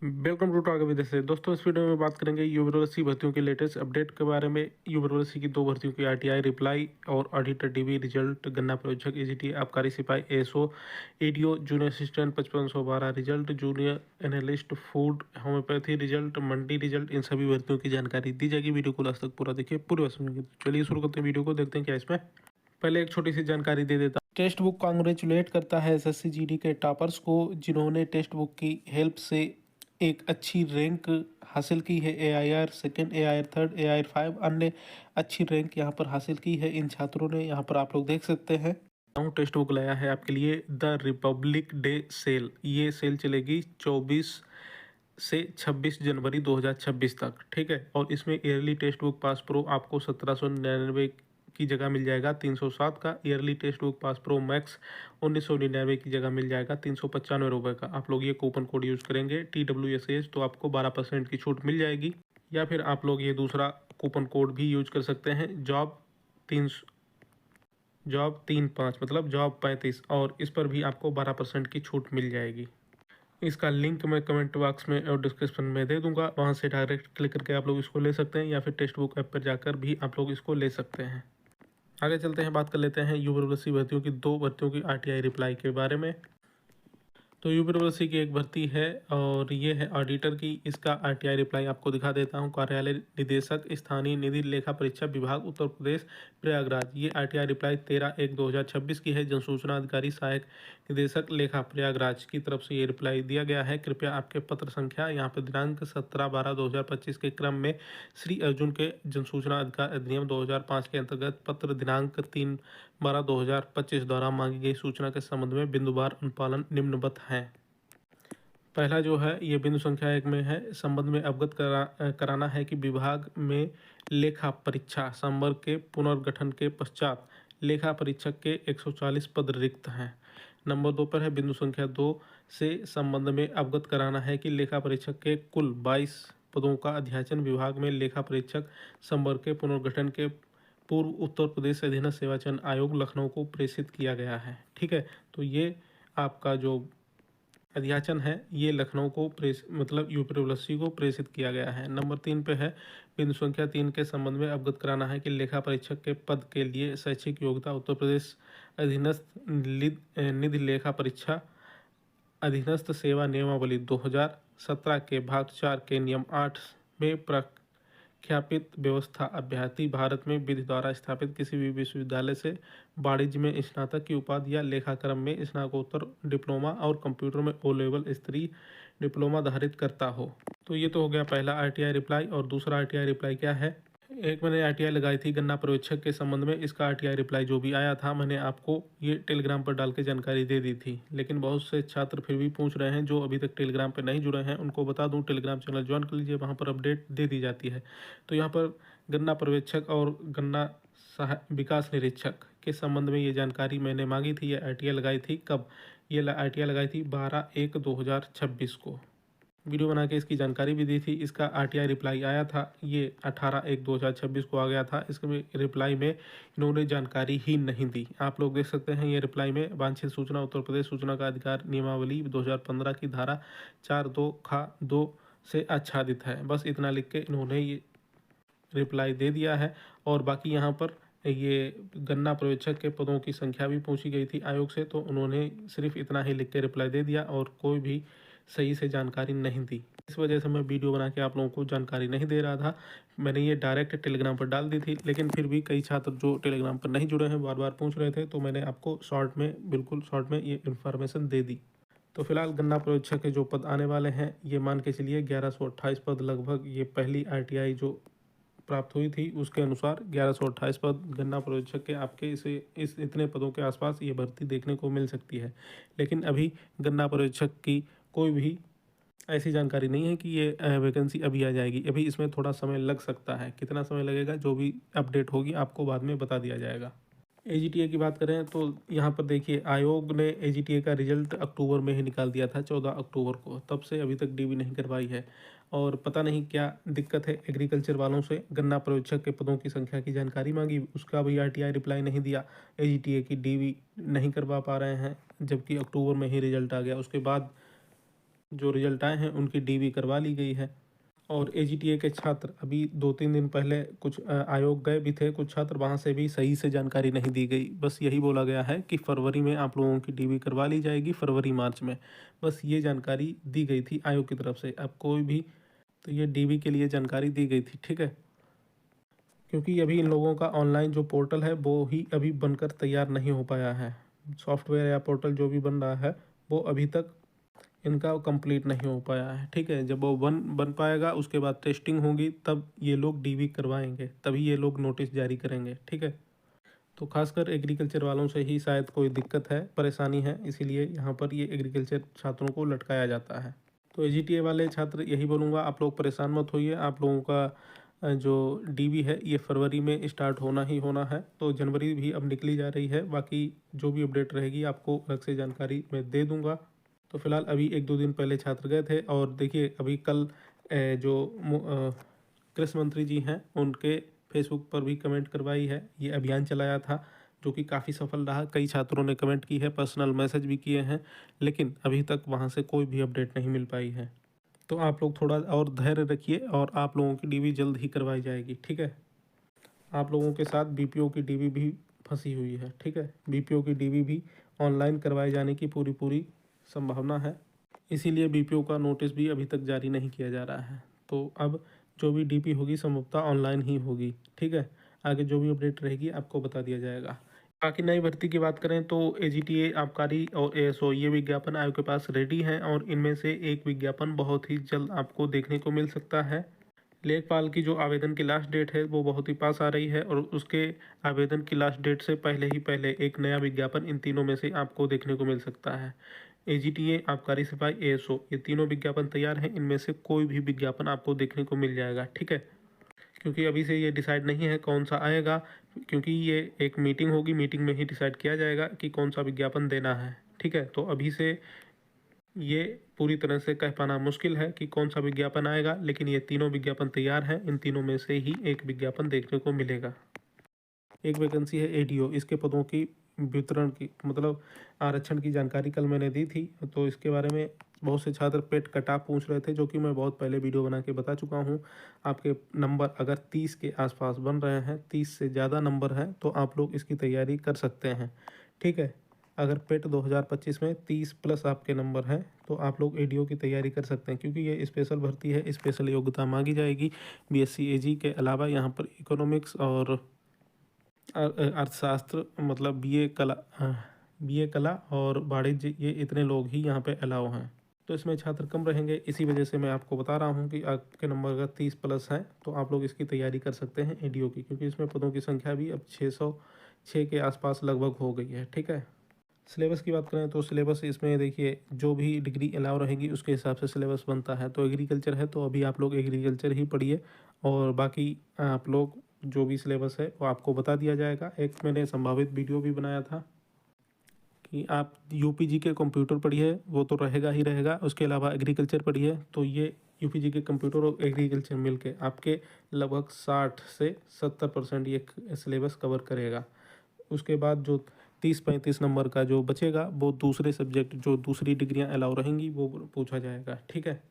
Welcome to talk with से दोस्तों, इस वीडियो में बात करेंगे यूपीएससी भर्तियों के लेटेस्ट अपडेट के बारे में। यूपीएससी की दो भर्तियों की आरटीआई रिप्लाई और ऑडिटर डीबी रिजल्ट, गन्ना प्रयोजक एजीटी, आबकारी सिपाही ASO, ADO, junior assistant 5512 result, junior analyst food homeopathy result, मंडी रिजल्ट, इन सभी भर्तियों की जानकारी दी जाएगी। वीडियो को लास्ट तक पूरा देखिए, पूरी बात सुनिए। तो चलिए शुरू करते हैं वीडियो को, देखते हैं क्या इसमें। पहले एक छोटी सी जानकारी दे देता हूं। टेक्स्ट बुक कांग्रेचुलेट करता है एसएससी जीडी के टॉपर्स को, जिन्होंने टेक्स्ट बुक की हेल्प से एक अच्छी रैंक हासिल की है। AIR second, AIR third, AIR 5 अन्य अच्छी रैंक यहाँ पर हासिल की है इन छात्रों ने। यहाँ पर आप लोग देख सकते हैं। टेक्स्ट बुक लाया है आपके लिए द रिपब्लिक डे सेल। ये सेल चलेगी 24 से 26 जनवरी 2026 तक, ठीक है। और इसमें yearly text book pass pro आपको 1799 की जगह मिल जाएगा 307 का। Yearly text book pass pro max 1999 की जगह मिल जाएगा 395 रुपये का। आप लोग ये कूपन कोड यूज़ करेंगे TWSH तो आपको 12% की छूट मिल जाएगी। या फिर आप लोग ये दूसरा कूपन कोड भी यूज कर सकते हैं, जॉब 35 मतलब जॉब 35, और इस पर भी आपको 12% की छूट मिल जाएगी। इसका लिंक मैं कमेंट बॉक्स में और डिस्क्रिप्शन में दे दूंगा, वहां से डायरेक्ट क्लिक करके आप लोग इसको ले सकते हैं, या फिर टेक्स्ट बुक ऐप पर जाकर भी आप लोग इसको ले सकते हैं। आगे चलते हैं, बात कर लेते हैं यूपीएससी भर्तियों की दो भर्तियों की आरटीआई रिप्लाई के बारे में। तो यूपीएससी की एक भर्ती है और ये है ऑडिटर की। इसका आरटीआई रिप्लाई आपको दिखा देता हूँ। कार्यालय निदेशक, स्थानीय निधि लेखा परीक्षा विभाग, उत्तर प्रदेश, प्रयागराज। ये आरटीआई रिप्लाई 13/1/2026 की है। जनसूचना अधिकारी, सहायक निदेशक लेखा, प्रयागराज की तरफ से ये रिप्लाई दिया गया है। कृपया आपके पत्र संख्या, यहाँ पर दिनांक 17/12/2025 के क्रम में श्री अर्जुन के जनसूचना अधिकार अधिनियम 2005 के अंतर्गत पत्र दिनांक 3/12/2025 द्वारा मांगी गई सूचना के संबंध में बिंदुवार अनुपालन निम्नवत है। पहला जो है ये बिंदु संख्या 1 में है, संबंध में अवगत कराना है कि विभाग में लेखा परीक्षा संवर्ग के पुनर्गठन के पश्चात लेखा परीक्षक के 140 पद रिक्त हैं। नंबर 2 पर है बिंदु संख्या 2 से संबंध में अवगत कराना है कि लेखा परीक्षक के कुल 22 पदों का अध्याचन विभाग में लेखा परीक्षक संवर्ग के पुनर्गठन के पूर्व उत्तर प्रदेश अधीनस्थ सेवा चयन आयोग लखनऊ को प्रेषित किया गया है, ठीक है। तो ये आपका जो अध्याचन है ये लखनऊ को मतलब यूपीएससी को प्रेषित किया गया है। नंबर 3 पे है बिंदु संख्या 3 के संबंध में अवगत कराना है कि लेखा परीक्षक के पद के लिए शैक्षिक योग्यता उत्तर प्रदेश अधीनस्थ निधि लेखा परीक्षा अधीनस्थ सेवा नियमावली 2017 के भाग 4 के नियम 8 में प्रख्यापित व्यवस्था अभ्यर्थी भारत में विधि द्वारा स्थापित किसी भी विश्वविद्यालय से वाणिज्य में स्नातक की उपाधि या लेखाक्रम में स्नातकोत्तर डिप्लोमा और कंप्यूटर में ओ लेवल स्तरीय डिप्लोमा धारित करता हो। तो ये तो हो गया पहला आरटीआई रिप्लाई। और दूसरा आरटीआई रिप्लाई क्या है, एक मैंने आरटीआई लगाई थी गन्ना पर्यवेक्षक के संबंध में। इसका आरटीआई रिप्लाई जो भी आया था मैंने आपको ये टेलीग्राम पर डाल के जानकारी दे दी थी, लेकिन बहुत से छात्र फिर भी पूछ रहे हैं जो अभी तक टेलीग्राम पर नहीं जुड़े हैं। उनको बता दूं, टेलीग्राम चैनल ज्वाइन कर लीजिए, वहाँ पर अपडेट दे दी जाती है। तो यहाँ पर गन्ना पर्यवेक्षक और गन्ना विकास निरीक्षक के संबंध में ये जानकारी मैंने मांगी थी। ये आरटीआई लगाई थी कब, ये आरटीआई लगाई थी 12/1/2026 को। वीडियो बना के इसकी जानकारी भी दी थी। इसका आरटीआई रिप्लाई आया था ये 18/1/2026 को आ गया था। इसके रिप्लाई में इन्होंने जानकारी ही नहीं दी। आप लोग देख सकते हैं ये रिप्लाई में वांछित सूचना उत्तर प्रदेश सूचना का अधिकार नियमावली 2015 की धारा 4(2)(ख)(2) से आच्छादित है। बस इतना लिख के इन्होंने ये रिप्लाई दे दिया है। और बाकी यहाँ पर ये गन्ना पर्यवेक्षक के पदों की संख्या भी पूछी गई थी आयोग से, तो उन्होंने सिर्फ इतना ही लिख के रिप्लाई दे दिया और कोई भी सही से जानकारी नहीं दी। इस वजह से मैं वीडियो बना के आप लोगों को जानकारी नहीं दे रहा था। मैंने ये डायरेक्ट टेलीग्राम पर डाल दी थी, लेकिन फिर भी कई छात्र जो टेलीग्राम पर नहीं जुड़े हैं बार बार पूछ रहे थे, तो मैंने आपको शॉर्ट में, बिल्कुल शॉर्ट में ये इन्फॉर्मेशन दे दी। तो फिलहाल गन्ना पर्यवेक्षक के जो पद आने वाले हैं ये मान के चलिए 1128 पद लगभग। ये पहली आरटीआई जो प्राप्त हुई थी उसके अनुसार 1128 पद गन्ना पर्यवेक्षक के आपके इस इतने पदों के आसपास ये भर्ती देखने को मिल सकती है। लेकिन अभी गन्ना पर्यवेक्षक की कोई भी ऐसी जानकारी नहीं है कि ये वैकेंसी अभी आ जाएगी। अभी इसमें थोड़ा समय लग सकता है, कितना समय लगेगा जो भी अपडेट होगी आपको बाद में बता दिया जाएगा। एजीटीए की बात करें तो यहाँ पर देखिए आयोग ने एजीटीए का रिजल्ट अक्टूबर में ही निकाल दिया था 14 अक्टूबर को। तब से अभी तक डीबी नहीं करवाई है और पता नहीं क्या दिक्कत है। एग्रीकल्चर वालों से गन्ना पर्यवेक्षक के पदों की संख्या की जानकारी मांगी, उसका भी आरटीआई रिप्लाई नहीं दिया। एजीटीए की डीबी नहीं करवा पा रहे हैं, जबकि अक्टूबर में ही रिजल्ट आ गया। उसके बाद जो रिजल्ट आए हैं उनकी डीवी करवा ली गई है। और एजीटीए के छात्र अभी 2-3 दिन पहले कुछ आयोग गए भी थे कुछ छात्र, वहाँ से भी सही से जानकारी नहीं दी गई। बस यही बोला गया है कि फरवरी में आप लोगों की डीवी करवा ली जाएगी, फरवरी मार्च में। बस ये जानकारी दी गई थी आयोग की तरफ से। अब कोई भी तो ये डीवी के लिए जानकारी दी गई थी, ठीक है। क्योंकि अभी इन लोगों का ऑनलाइन जो पोर्टल है वो ही अभी बनकर तैयार नहीं हो पाया है। सॉफ्टवेयर या पोर्टल जो भी बन रहा है वो अभी तक इनका कंप्लीट नहीं हो पाया है, ठीक है। जब वो बन पाएगा उसके बाद टेस्टिंग होगी, तब ये लोग डीवी करवाएंगे, तभी ये लोग नोटिस जारी करेंगे, ठीक है। तो खासकर एग्रीकल्चर वालों से ही शायद कोई दिक्कत है, परेशानी है, इसीलिए यहाँ पर ये एग्रीकल्चर छात्रों को लटकाया जाता है। तो एजीटीए वाले छात्र यही बोलूँगा, आप लोग परेशान मत होइए। आप लोगों का जो डीवी है ये फरवरी में स्टार्ट होना ही होना है। तो जनवरी भी अब निकली जा रही है, बाकी जो भी अपडेट रहेगी आपको अलग से जानकारी मैं दे दूँगा। तो फिलहाल अभी 1-2 दिन पहले छात्र गए थे, और देखिए अभी कल जो कृषि मंत्री जी हैं उनके फेसबुक पर भी कमेंट करवाई है। ये अभियान चलाया था जो कि काफ़ी सफल रहा। कई छात्रों ने कमेंट की है, पर्सनल मैसेज भी किए हैं, लेकिन अभी तक वहाँ से कोई भी अपडेट नहीं मिल पाई है। तो आप लोग थोड़ा और धैर्य रखिए और आप लोगों की डीवी जल्द ही करवाई जाएगी, ठीक है। आप लोगों के साथ बीपीओ की डीवी भी फंसी हुई है, ठीक है। बीपीओ की डीवी भी ऑनलाइन करवाए जाने की पूरी संभावना है, इसीलिए बीपीओ का नोटिस भी अभी तक जारी नहीं किया जा रहा है। तो अब जो भी डीपी होगी संभवतः ऑनलाइन ही होगी, ठीक है। आगे जो भी अपडेट रहेगी आपको बता दिया जाएगा। बाकी नई भर्ती की बात करें तो एजीटीए, आबकारी और एएसओ ये विज्ञापन आयोग के पास रेडी हैं, और इनमें से एक विज्ञापन बहुत ही जल्द आपको देखने को मिल सकता है। लेखपाल की जो आवेदन की लास्ट डेट है वो बहुत ही पास आ रही है, और उसके आवेदन की लास्ट डेट से पहले एक नया विज्ञापन इन तीनों में से आपको देखने को मिल सकता है। एजीटीए, आबकारी सिपाही, एएसओ ये तीनों विज्ञापन तैयार हैं, इनमें से कोई भी विज्ञापन आपको देखने को मिल जाएगा, ठीक है। क्योंकि अभी से ये डिसाइड नहीं है कौन सा आएगा, क्योंकि ये एक मीटिंग होगी, मीटिंग में ही डिसाइड किया जाएगा कि कौन सा विज्ञापन देना है, ठीक है। तो अभी से ये पूरी तरह से कह पाना मुश्किल है कि कौन सा विज्ञापन आएगा, लेकिन ये तीनों विज्ञापन तैयार हैं, इन तीनों में से ही एक विज्ञापन देखने को मिलेगा। एक वैकेंसी है एडीओ, इसके पदों की वितरण की मतलब आरक्षण की जानकारी कल मैंने दी थी, तो इसके बारे में बहुत से छात्र पेट कटा पूछ रहे थे, जो कि मैं बहुत पहले वीडियो बना के बता चुका हूँ। आपके नंबर अगर 30 के आसपास बन रहे हैं, 30 से ज़्यादा नंबर हैं, तो आप लोग इसकी तैयारी कर सकते हैं, ठीक है। अगर पेट 2025 में 30 प्लस आपके नंबर हैं तो आप लोग एडीओ की तैयारी कर सकते हैं, क्योंकि ये स्पेशल भर्ती है, स्पेशल योग्यता मांगी जाएगी। बीएससी एजी के अलावा यहाँ पर इकोनॉमिक्स और अर्थशास्त्र मतलब बीए कला और वाणिज्य, ये इतने लोग ही यहाँ पे अलाउ हैं। तो इसमें छात्र कम रहेंगे, इसी वजह से मैं आपको बता रहा हूँ कि आपके नंबर अगर 30 प्लस हैं तो आप लोग इसकी तैयारी कर सकते हैं एडीओ की, क्योंकि इसमें पदों की संख्या भी अब 606 के आसपास लगभग हो गई है, ठीक है। सिलेबस की बात करें तो सिलेबस इसमें देखिए जो भी डिग्री अलाउ रहेगी उसके हिसाब से सिलेबस बनता है। तो एग्रीकल्चर है तो अभी आप लोग एग्रीकल्चर ही पढ़िए, और बाकी आप लोग जो भी सिलेबस है वो आपको बता दिया जाएगा। एक मैंने संभावित वीडियो भी बनाया था कि आप यूपीजी के कंप्यूटर पढ़िए, वो तो रहेगा ही रहेगा, उसके अलावा एग्रीकल्चर पढ़िए। तो ये यूपीजी के कंप्यूटर और एग्रीकल्चर मिलके आपके लगभग 60 से 70% ये सिलेबस कवर करेगा। उसके बाद जो 30-35 नंबर का जो बचेगा वो दूसरे सब्जेक्ट जो दूसरी डिग्रियां अलाउ रहेंगी वो पूछा जाएगा, ठीक है।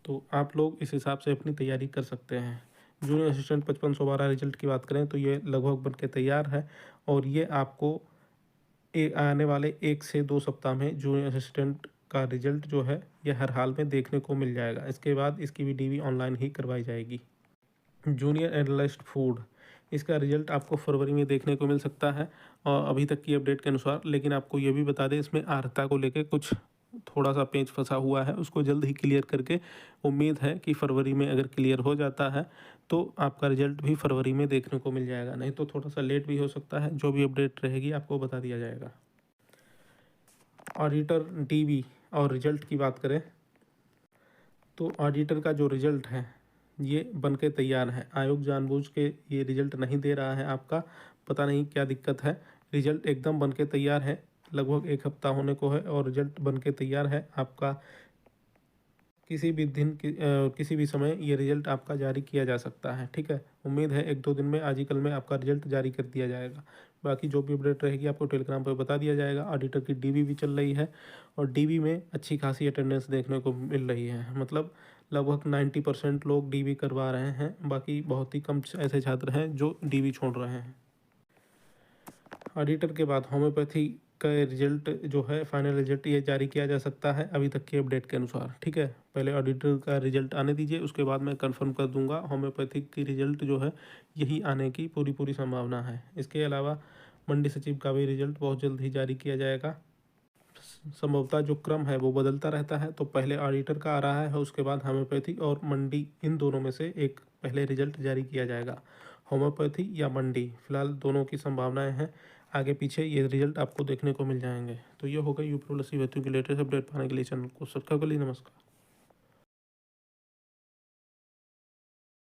तो आप लोग इस हिसाब से अपनी तैयारी कर सकते हैं। जूनियर असिस्टेंट 5512 रिजल्ट की बात करें तो ये लगभग बन के तैयार है, और ये आपको आने वाले 1 से 2 सप्ताह में जूनियर असिस्टेंट का रिजल्ट जो है ये हर हाल में देखने को मिल जाएगा। इसके बाद इसकी भी डीवी ऑनलाइन ही करवाई जाएगी। जूनियर एनालिस्ट फूड, इसका रिजल्ट आपको फरवरी में देखने को मिल सकता है, और अभी तक की अपडेट के अनुसार। लेकिन आपको ये भी बता दें, इसमें अर्हता को लेकर कुछ थोड़ा सा पेंच फंसा हुआ है, उसको जल्द ही क्लियर करके उम्मीद है कि फरवरी में अगर क्लियर हो जाता है तो आपका रिजल्ट भी फरवरी में देखने को मिल जाएगा, नहीं तो थोड़ा सा लेट भी हो सकता है। जो भी अपडेट रहेगी आपको बता दिया जाएगा। ऑडिटर डीवी और रिजल्ट की बात करें तो ऑडिटर का जो रिजल्ट है ये बन के तैयार है। आयोग जानबूझ के ये रिजल्ट नहीं दे रहा है आपका, पता नहीं क्या दिक्कत है। रिजल्ट एकदम बन के तैयार है, लगभग 1 हफ्ता होने को है और रिजल्ट बन के तैयार है आपका। किसी भी दिन किसी भी समय ये रिजल्ट आपका जारी किया जा सकता है। ठीक है, उम्मीद है 1-2 दिन में, आज ही कल में आपका रिजल्ट जारी कर दिया जाएगा। बाकी जो भी अपडेट रहेगी आपको टेलीग्राम पर बता दिया जाएगा। ऑडिटर की डीबी भी चल रही है और डीबी में अच्छी खासी अटेंडेंस देखने को मिल रही है। मतलब लगभग 90% लोग डीबी करवा रहे हैं, बाकी बहुत ही कम ऐसे छात्र हैं जो डीबी छोड़ रहे हैं। ऑडिटर के बाद होम्योपैथी का रिजल्ट जो है, फाइनल रिजल्ट ये जारी किया जा सकता है अभी तक की अपडेट के अनुसार। ठीक है, पहले ऑडिटर का रिजल्ट आने दीजिए, उसके बाद मैं कंफर्म कर दूंगा। होम्योपैथिक की रिजल्ट जो है यही आने की पूरी संभावना है। इसके अलावा मंडी सचिव का भी रिजल्ट बहुत जल्द ही जारी किया जाएगा। संभवतः जो क्रम है वो बदलता रहता है, तो पहले ऑडिटर का आ रहा है, उसके बाद होम्योपैथी और मंडी, इन दोनों में से एक पहले रिजल्ट जारी किया जाएगा। होम्योपैथी या मंडी, फिलहाल दोनों की संभावनाएं हैं। आगे पीछे ये रिजल्ट आपको देखने को मिल जाएंगे। तो ये होगा यूपी प्लस सी की लेटेस्ट अपडेट पाने के लिए चैनल को सब्सक्राइब कर लीजिए। नमस्कार।